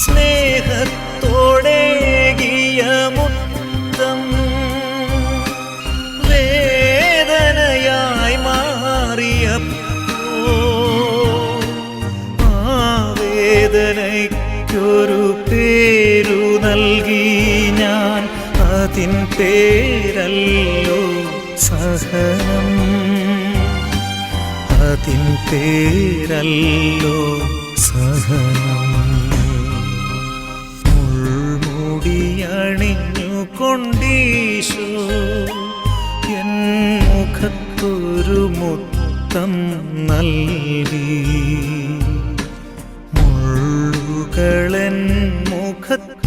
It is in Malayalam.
സ്നേഹത്തോടേകിയ മുത്തം വേദനയായി മാറിയപ്പോ ആ വേദനയ്ക്കൊരു പേരു നൽകി ഞാൻ. അതിൻ പേരല്ലോ സഹനം, അതിൻ പേരല്ലോ സഹനം. മുൾമുടിയണിഞ്ഞുകൊണ്ടീശോ എൻ മുഖത്തൊരു മുത്തം നൽകി. മുള്ളുകളെൻ മുഖത്ത്